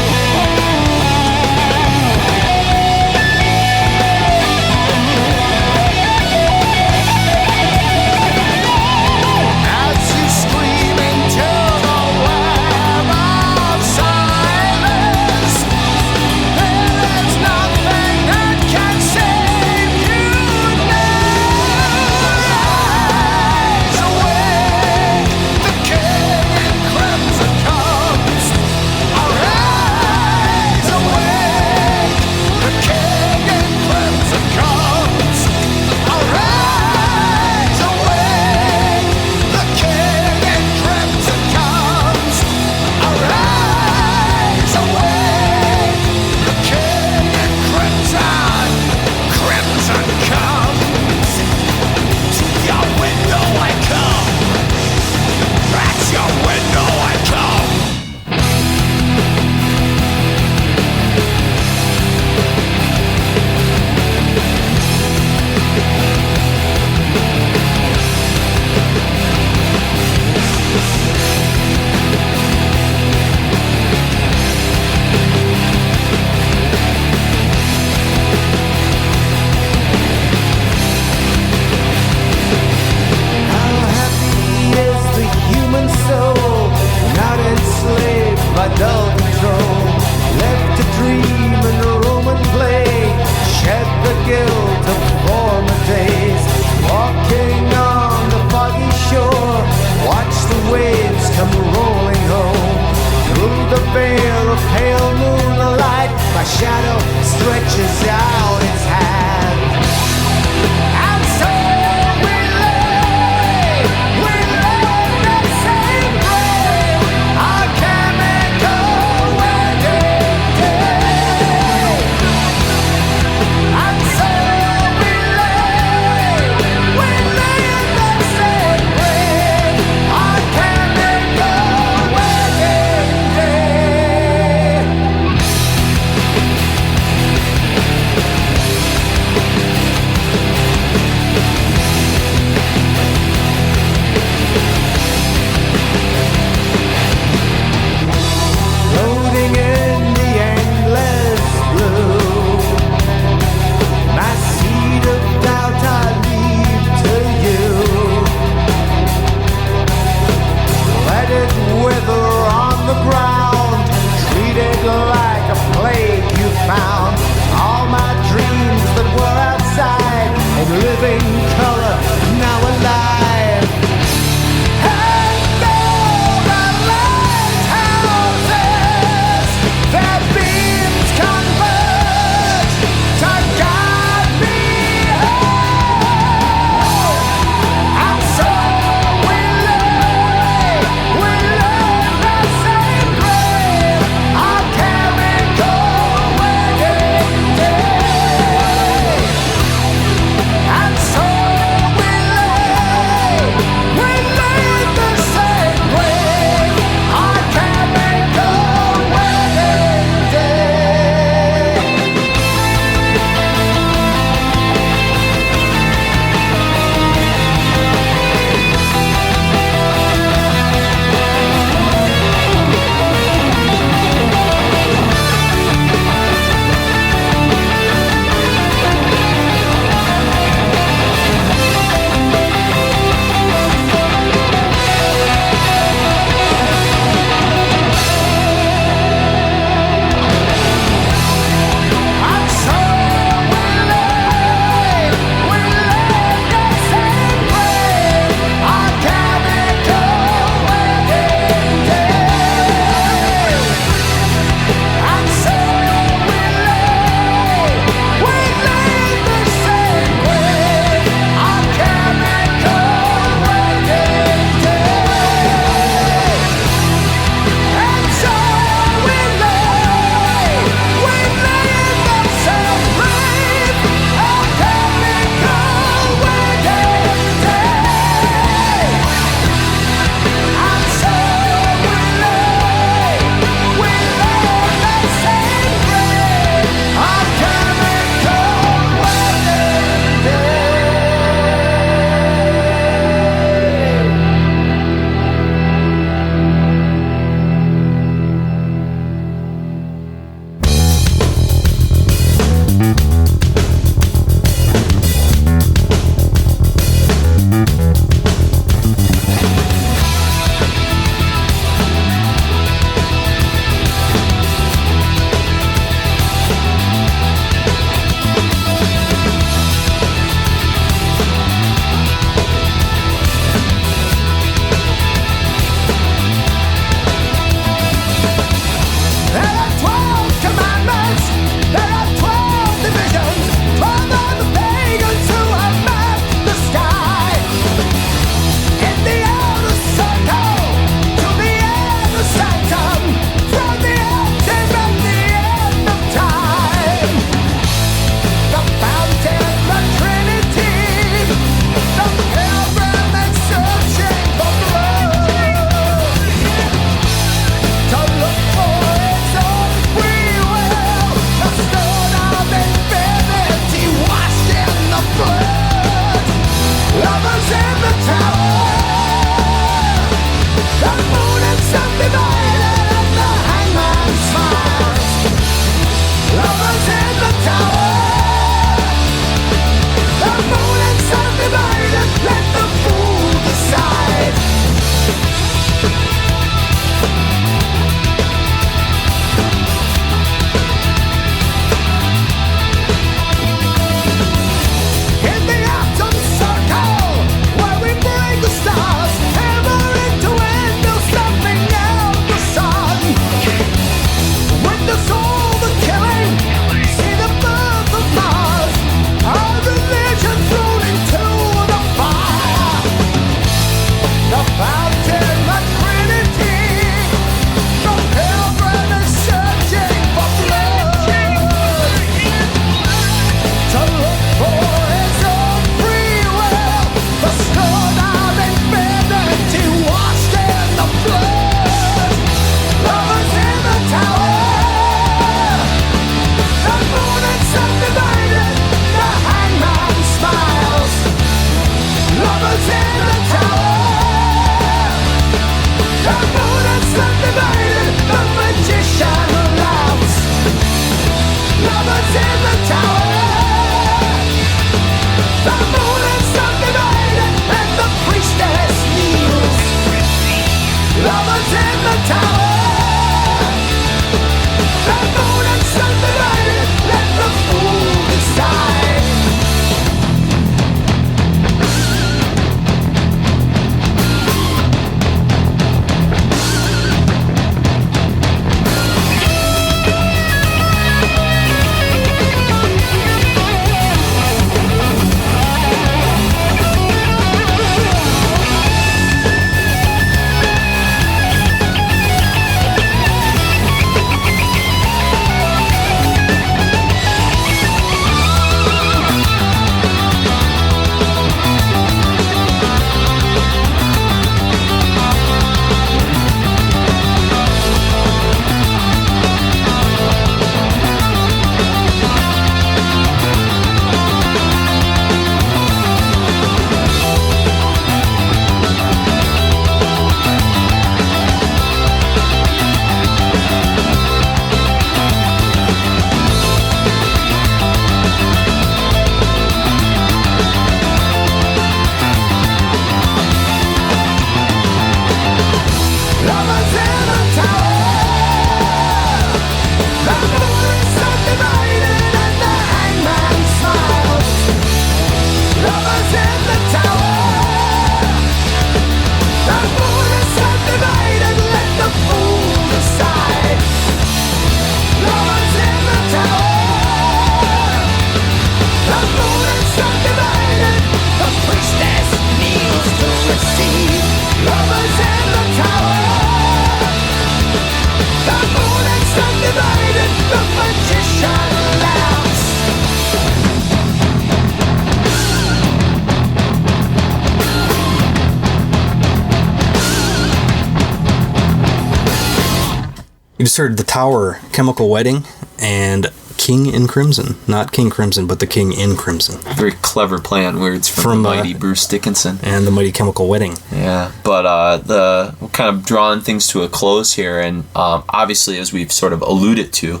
You just heard The Tower, Chemical Wedding, and King in Crimson. Not King Crimson, but the King in Crimson. Very clever play on words from the mighty Bruce Dickinson. And the mighty Chemical Wedding. Yeah, but we're kind of drawing things to a close here, and obviously, as we've sort of alluded to,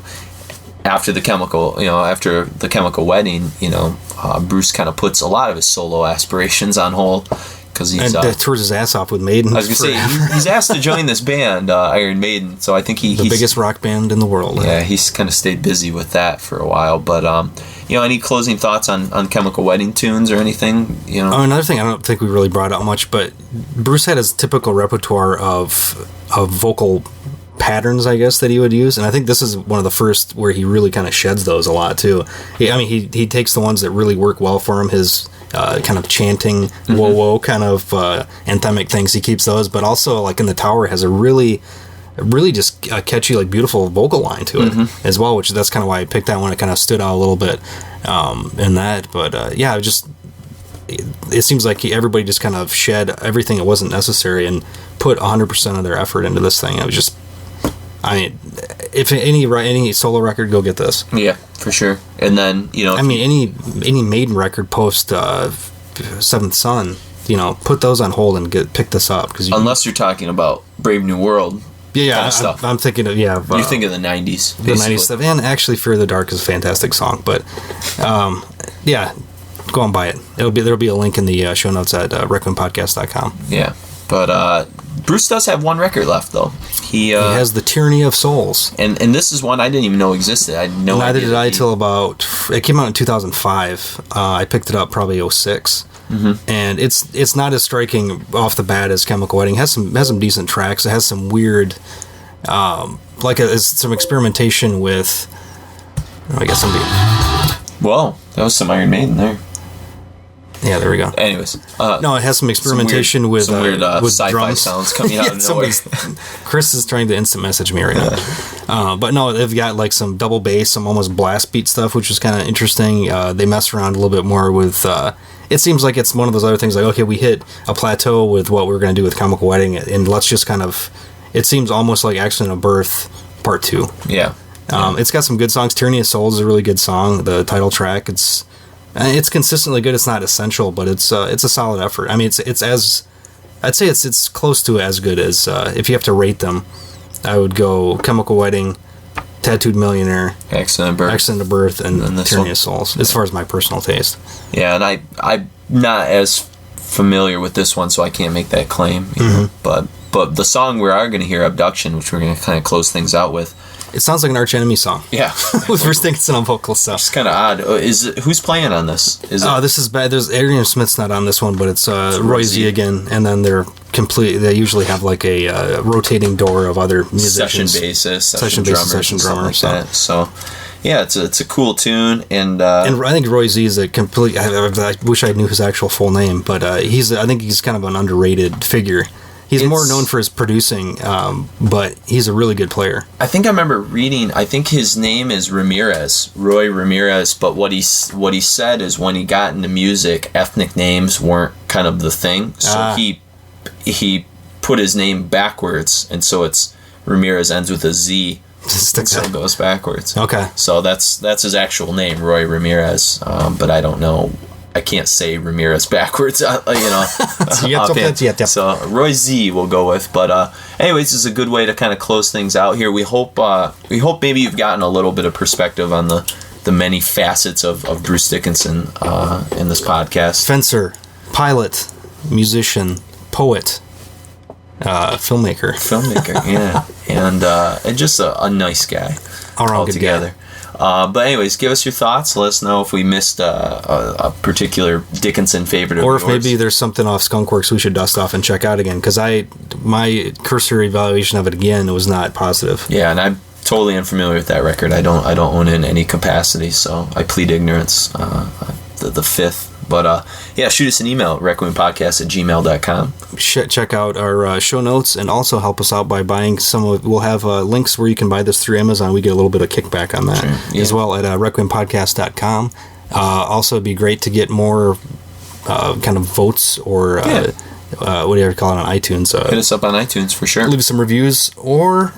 after the Chemical Wedding, Bruce kind of puts a lot of his solo aspirations on hold. Because he's tours his ass off with Maiden. I was going to say, he's asked to join this band, Iron Maiden, so I think he's the biggest rock band in the world. Yeah, he's kind of stayed busy with that for a while. But, any closing thoughts on Chemical Wedding tunes or anything? Another thing I don't think we really brought out much, but Bruce had his typical repertoire of vocal patterns, I guess, that he would use, and I think this is one of the first where he really kind of sheds those a lot too. He takes the ones that really work well for him, his kind of chanting whoa kind of anthemic things, he keeps those, but also like in The Tower has a really just catchy, like beautiful vocal line to it as well, which that's kind of why I picked that one. It kind of stood out a little bit in that, but it seems like everybody just kind of shed everything that wasn't necessary and put 100% of their effort into this thing. It was just, if any solo record, go get this. Yeah, for sure. And then, any Maiden record post Seventh Son, put those on hold and pick this up. Unless you're talking about Brave New World. Yeah, stuff. I'm thinking of, you think of the 90s. The 90s stuff. And actually, Fear of the Dark is a fantastic song. But, go and buy it. There'll be a link in the show notes at requiempodcast.com. Yeah. But Bruce does have one record left, though. He has The Tyranny of Souls. And this is one I didn't even know existed. I had no idea. Neither did I till about... It came out in 2005. I picked it up probably 2006. And it's not as striking off the bat as Chemical Wedding. It has some decent tracks. It has some weird... some experimentation with... I guess somebody... Whoa, that was some Iron Maiden there. Yeah, there we go. Anyways, no, it has some experimentation with sci-fi drums. sounds coming out of nowhere. Chris is trying to instant message me right now. But no, they've got like some double bass, some almost blast beat stuff, which is kind of interesting. They mess around a little bit more with. It seems like it's one of those other things like, okay, we hit a plateau with what we were going to do with Chemical Wedding, and let's just kind of. It seems almost like Accident of Birth Part 2. Yeah. It's got some good songs. Tyranny of Souls is a really good song. The title track, it's consistently good. It's not essential, but it's a solid effort. I'd say it's close to as good as if you have to rate them. I would go Chemical Wedding, Tattooed Millionaire, Accident of Birth, and Tyranny of Souls, as far as my personal taste. Yeah, and I'm not as familiar with this one, so I can't make that claim. But the song we are going to hear, Abduction, which we're going to kind of close things out with. It sounds like an Arch Enemy song. Yeah. With Bruce Dickinson on vocal stuff. It's kind of odd. Who's playing on this? This is bad. There's Adrian Smith's not on this one, but it's Roy Z again, and then they usually have like a rotating door of other musicians. Session bassist, session drummer. Like that. So, yeah, it's a cool tune, and I think Roy Z is a complete. I wish I knew his actual full name, but I think he's kind of an underrated figure. He's more known for his producing, but he's a really good player. I think I remember reading, I think his name is Roy Ramirez, but what he said is when he got into music, ethnic names weren't kind of the thing. So he put his name backwards, and so it's Ramirez ends with a Z. So it goes backwards. Okay. So that's his actual name, Roy Ramirez, but I don't know. I can't say Ramirez backwards, So Roy Z we'll go with. But anyways, this is a good way to kind of close things out here. We hope maybe you've gotten a little bit of perspective on the many facets of Bruce Dickinson in this podcast. Fencer, pilot, musician, poet, filmmaker, yeah, and just a nice guy all together. But anyways, give us your thoughts. Let us know if we missed a particular Dickinson favorite of yours. Or if maybe there's something off Skunkworks we should dust off and check out again, because my cursory evaluation of it again was not positive. Yeah, and I'm totally unfamiliar with that record. I don't own it in any capacity, so I plead ignorance. The fifth. But shoot us an email at requiempodcast@gmail.com. Check out our show notes and also help us out by buying we'll have links where you can buy this through Amazon. We get a little bit of kickback on that as well at requiempodcast.com. Also, it'd be great to get more kind of votes or what do you ever call it on iTunes? Hit us up on iTunes for sure. Leave us some reviews or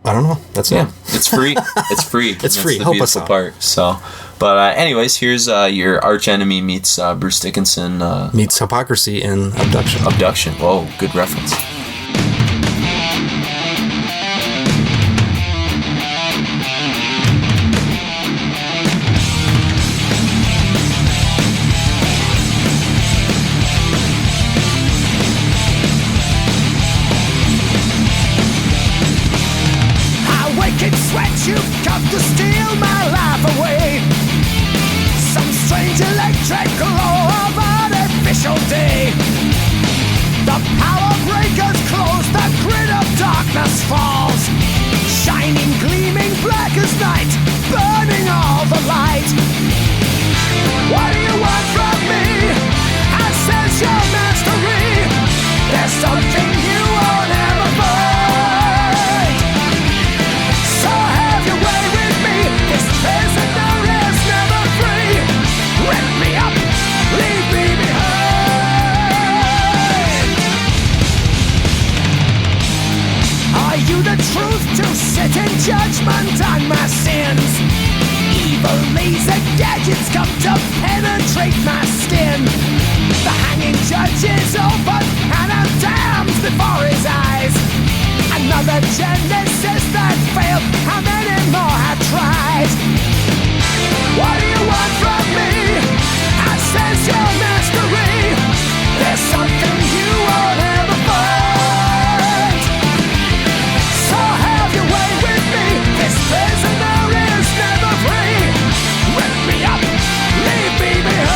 I don't know. That's it. It's free. It's free. It's free. The Help us beautiful out. part. So, but anyways, here's your arch enemy meets Bruce Dickinson meets Hypocrisy in Abduction. Abduction. Whoa, good reference. You've come to steal my life away. Some strange electric glow of artificial day. The power breakers close, the grid of darkness falls. Shining, gleaming black as night, burning all the light. What do you want from me? I sense your mastery. There's something you won't ever find. So have your way with me. This prisoner is never free. Rip me up, leave me behind. Are you the truth to sit in judgment on my sins? Evil laser gadgets come to penetrate my skin. The hanging judge is open and I'm damned before his eyes. Another genesis that failed, how many more have tried? What do you want from me? I sense your mastery. There's something you won't ever find. So have your way with me. This prisoner is never free. Rip me up, leave me behind.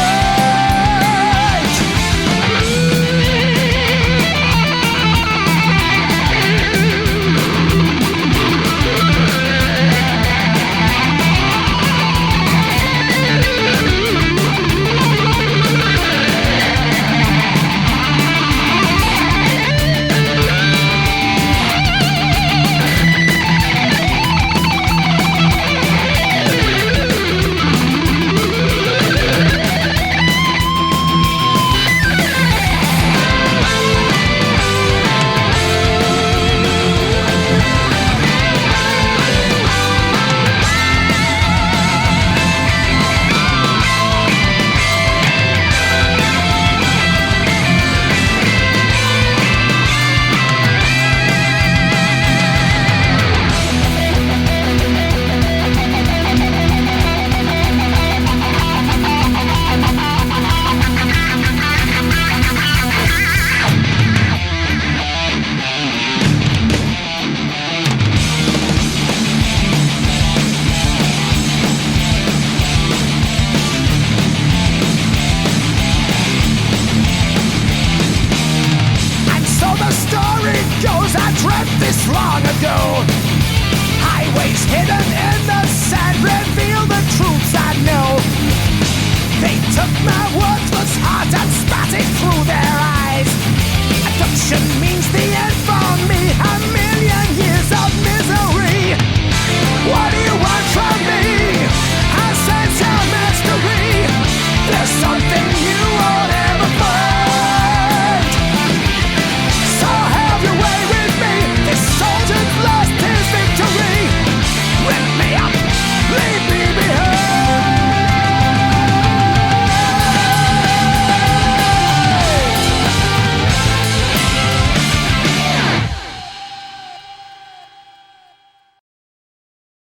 Long ago, highways hidden in the sand reveal the truths I know. They took my worthless heart and spat it